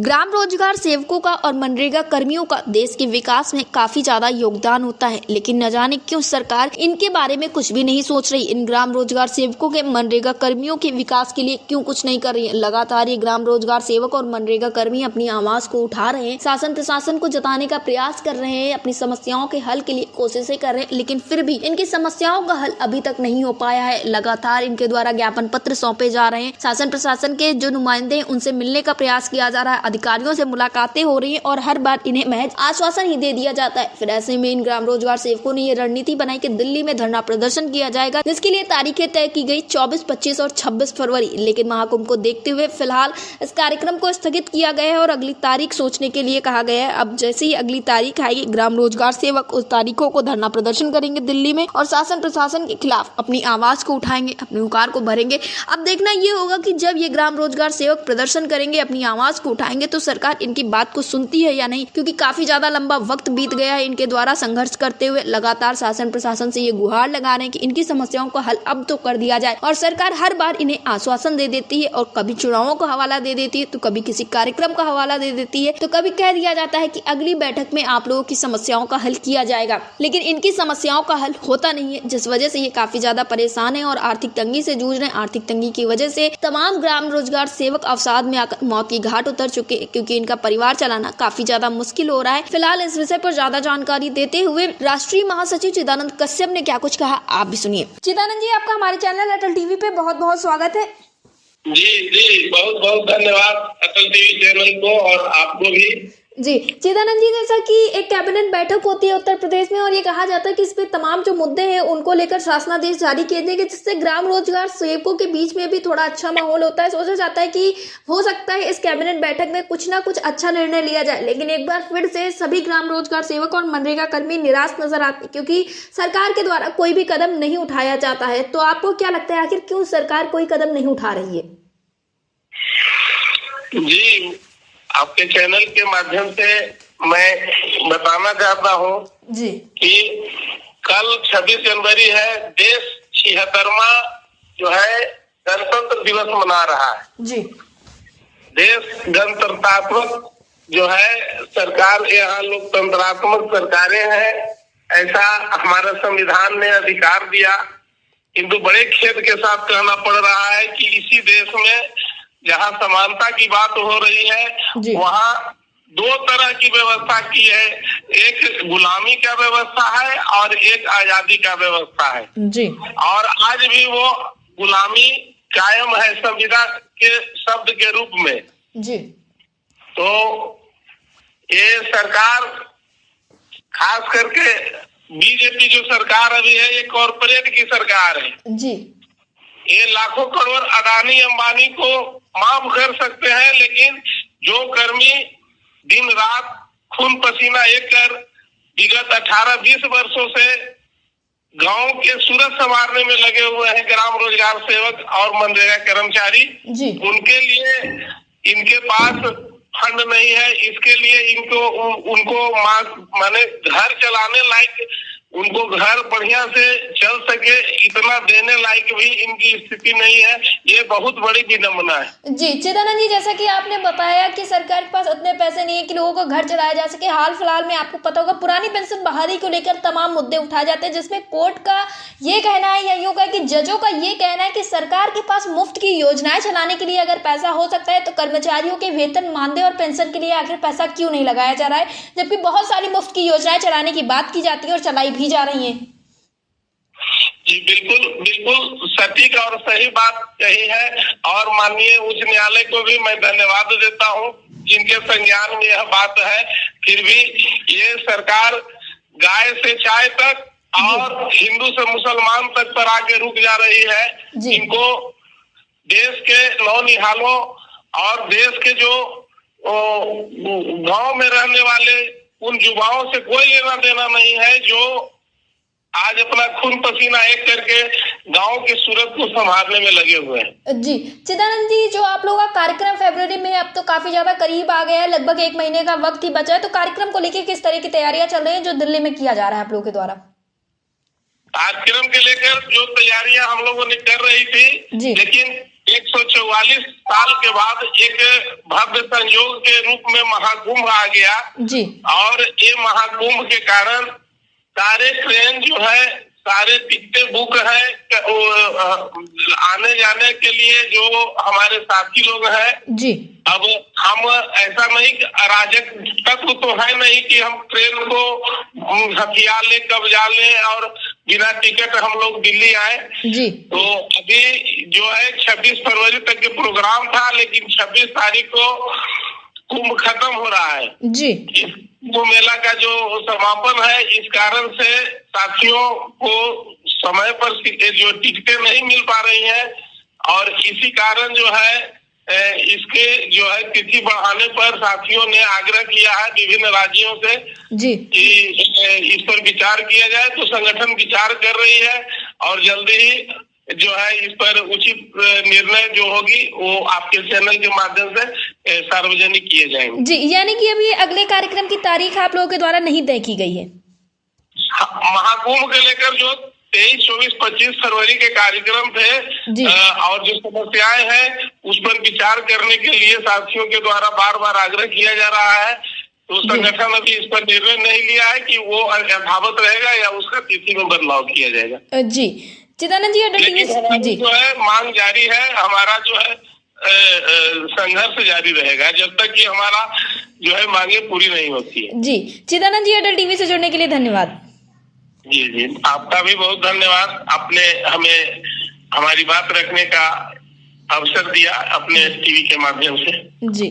ग्राम रोजगार सेवकों का और मनरेगा कर्मियों का देश के विकास में काफी ज्यादा योगदान होता है, लेकिन न जाने क्यों सरकार इनके बारे में कुछ भी नहीं सोच रही। इन ग्राम रोजगार सेवकों के मनरेगा कर्मियों के विकास के लिए क्यों कुछ नहीं कर रही है। लगातार ये ग्राम रोजगार सेवक और मनरेगा कर्मी अपनी आवाज को उठा रहे हैं, शासन प्रशासन को जताने का प्रयास कर रहे हैं, अपनी समस्याओं के हल के लिए कोशिशें कर रहे हैं, लेकिन फिर भी इनकी समस्याओं का हल अभी तक नहीं हो पाया है। लगातार इनके द्वारा ज्ञापन पत्र सौंपे जा रहे हैं, शासन प्रशासन के जो नुमाइंदे हैं उनसे मिलने का प्रयास किया जा रहा है, अधिकारियों से मुलाकातें हो रही हैं और हर बार इन्हें महज आश्वासन ही दे दिया जाता है। फिर ऐसे में इन ग्राम रोजगार सेवकों ने ये रणनीति बनाई कि दिल्ली में धरना प्रदर्शन किया जाएगा, जिसके लिए तारीखें तय की गई 24, 25 और 26 फरवरी। लेकिन महाकुंभ को देखते हुए फिलहाल इस कार्यक्रम को स्थगित किया गया है और अगली तारीख सोचने के लिए कहा गया है। अब जैसे ही अगली तारीख आएगी, ग्राम रोजगार सेवक उस तारीखों को धरना प्रदर्शन करेंगे दिल्ली में और शासन प्रशासन के खिलाफ अपनी आवाज को उठाएंगे, अपनी हुंकार को भरेंगे। अब देखना ये होगा कि जब ये ग्राम रोजगार सेवक प्रदर्शन करेंगे, अपनी आवाज को उठाएंगे, तो सरकार इनकी बात को सुनती है या नहीं, क्योंकि काफी ज्यादा लंबा वक्त बीत गया है इनके द्वारा संघर्ष करते हुए। लगातार शासन प्रशासन से ये गुहार लगा रहे हैं कि इनकी समस्याओं का हल अब तो कर दिया जाए, और सरकार हर बार इन्हें आश्वासन दे देती है और कभी चुनावों का हवाला दे देती है, तो कभी किसी कार्यक्रम का हवाला दे देती है, तो कभी कह दिया जाता है कि अगली बैठक में आप लोगों की समस्याओं का हल किया जाएगा। लेकिन इनकी समस्याओं का हल होता नहीं है, जिस वजह से ये काफी ज्यादा परेशान है और आर्थिक तंगी से जूझ रहे हैं। आर्थिक तंगी की वजह से तमाम ग्राम रोजगार सेवक अवसाद में आकर मौत की घाट उतर चुके हैं, क्योंकि इनका परिवार चलाना काफी ज्यादा मुश्किल हो रहा है। फिलहाल इस विषय पर ज्यादा जानकारी देते हुए राष्ट्रीय महासचिव चिदानंद कश्यप ने क्या कुछ कहा, आप भी सुनिए। चिदानंद जी, आपका हमारे चैनल अटल टीवी पे बहुत बहुत स्वागत है। जी बहुत बहुत धन्यवाद अटल टीवी चैनल को और आपको भी। जी चिदानंद जी, जैसा कि एक कैबिनेट बैठक होती है उत्तर प्रदेश में और ये कहा जाता है कि इस पे तमाम जो मुद्दे हैं उनको लेकर शासनादेश जारी किए जाएंगे, जिससे ग्राम रोजगार सेवकों के बीच में भी थोड़ा अच्छा माहौल होता है। सोचा जाता है कि हो सकता है इस कैबिनेट बैठक में कुछ ना कुछ अच्छा निर्णय लिया जाए, लेकिन एक बार फिर से सभी ग्राम रोजगार सेवक और मनरेगा कर्मी निराश नजर आते, क्योंकि सरकार के द्वारा कोई भी कदम नहीं उठाया जाता है। तो आपको क्या लगता है, आखिर क्यों सरकार कोई कदम नहीं उठा रही है? जी, आपके चैनल के माध्यम से मैं बताना चाहता हूँ जी कि कल 26 जनवरी है, देश 76वां जो है गणतंत्र दिवस मना रहा है। जी देश गणतंत्रात्मक जो है सरकार, यहाँ लोकतंत्रात्मक सरकारें हैं, ऐसा हमारा संविधान ने अधिकार दिया। किंतु बड़े खेद के साथ कहना पड़ रहा है कि इसी देश में जहाँ समानता की बात हो रही है, वहाँ दो तरह की व्यवस्था की है। एक गुलामी का व्यवस्था है और एक आजादी का व्यवस्था है जी। और आज भी वो गुलामी कायम है संविधान के शब्द के रूप में जी। तो ये सरकार, खास करके बीजेपी जो सरकार अभी है, ये कॉरपोरेट की सरकार है जी। ये लाखों करोड़ अडानी अंबानी को माफ कर सकते हैं, लेकिन जो कर्मी दिन रात खून पसीना एक कर विगत 18-20 वर्षों से गांव के सूरत संवारने में लगे हुए हैं, ग्राम रोजगार सेवक और मनरेगा कर्मचारी जी। उनके लिए इनके पास फंड नहीं है। इसके लिए उनको माने घर चलाने लायक, उनको घर बढ़िया से चल सके, इतना देने लायक भी इनकी स्थिति नहीं है। ये बहुत बड़ी विडंबना है। जी चिदानंद जी, जैसा कि आपने बताया कि सरकार के पास उतने पैसे नहीं है कि लोगों को घर चलाया जा सके। हाल फिलहाल में आपको पता होगा पुरानी पेंशन बहाली को लेकर तमाम मुद्दे उठाए जाते हैं, जिसमें कोर्ट का ये कहना है या यूं कहे कि जजों का ये कहना है कि सरकार के पास मुफ्त की योजनाएं चलाने के लिए अगर पैसा हो सकता है, तो कर्मचारियों के वेतन, मानदेय और पेंशन के लिए आखिर पैसा क्यों नहीं लगाया जा रहा है, जबकि बहुत सारी मुफ्त की योजनाएं चलाने की बात की जाती है और चलाई भी जा रही हैं। जी बिल्कुल सटीक और सही बात कही है और माननीय उच्च न्यायालय को भी मैं धन्यवाद देता हूँ जिनके संज्ञान में यह बात है। फिर भी ये सरकार गाय से चाय तक और हिंदू से मुसलमान तक पर आके रुक जा रही है। इनको देश के नौनिहालों और देश के जो गांव में रहने वाले उन युवाओं से कोई लेना देना नहीं है, जो आज अपना खून पसीना एक करके गांव की सूरत को संभालने में लगे हुए हैं। जी चिदानंद जी, जो आप लोगों का कार्यक्रम फरवरी में अब तो काफी ज्यादा करीब आ गया है, लगभग 1 महीने का वक्त ही बचा है, तो कार्यक्रम को लेकर किस तरह की तैयारियां चल रही हैं जो दिल्ली में किया जा रहा है आप लोगों के द्वारा? कार्यक्रम के लेकर जो तैयारियां हम लोगों ने कर रही थी, लेकिन 144 साल के बाद एक भव्य संयोग के रूप में महाकुंभ आ गया जी। और ये महाकुंभ के कारण सारे ट्रेन जो है सारे टिकटें बुक है आने जाने के लिए जो हमारे साथी लोग हैं जी। अब हम ऐसा नहीं अराजक तत्व तो है नहीं कि हम ट्रेन को हथियार ले कब्जा ले और बिना टिकट हम लोग दिल्ली आए जी। तो अभी जो है 26 फरवरी तक के प्रोग्राम था, लेकिन 26 तारीख को कुंभ खत्म हो रहा है जी। वो मेला का जो समापन है, इस कारण से साथियों को समय पर जो टिकटें नहीं मिल पा रही हैं और इसी कारण जो है इसके जो है तिथि बढ़ाने पर साथियों ने आग्रह किया है विभिन्न राज्यों से जी कि इस पर विचार किया जाए। तो संगठन विचार कर रही है और जल्दी ही जो है इस पर उचित निर्णय जो होगी वो आपके चैनल के माध्यम से सार्वजनिक किए जाएंगे। जी, यानी कि अभी अगले कार्यक्रम की तारीख आप लोगों के द्वारा नहीं तय की गई है। महाकुंभ के लेकर जो 23, 24, 25 फरवरी के कार्यक्रम थे और जो समस्याएं हैं उस पर विचार करने के लिए साथियों के द्वारा बार बार आग्रह किया जा रहा है। तो संगठन अभी इस पर निर्णय नहीं लिया है कि वो यथावत रहेगा या उसका तिथि में बदलाव किया जाएगा। जी, चिदानंद जी, अटल टीवी जी जो है मांग जारी है, हमारा जो है संघर्ष जारी रहेगा जब तक कि हमारा जो है मांगे पूरी नहीं होती है। जी, चिदानंद जी, अटल टीवी से जुड़ने के लिए धन्यवाद। जी जी, आपका भी बहुत धन्यवाद। आपने हमें हमारी बात रखने का अवसर दिया अपने टीवी के माध्यम से। जी।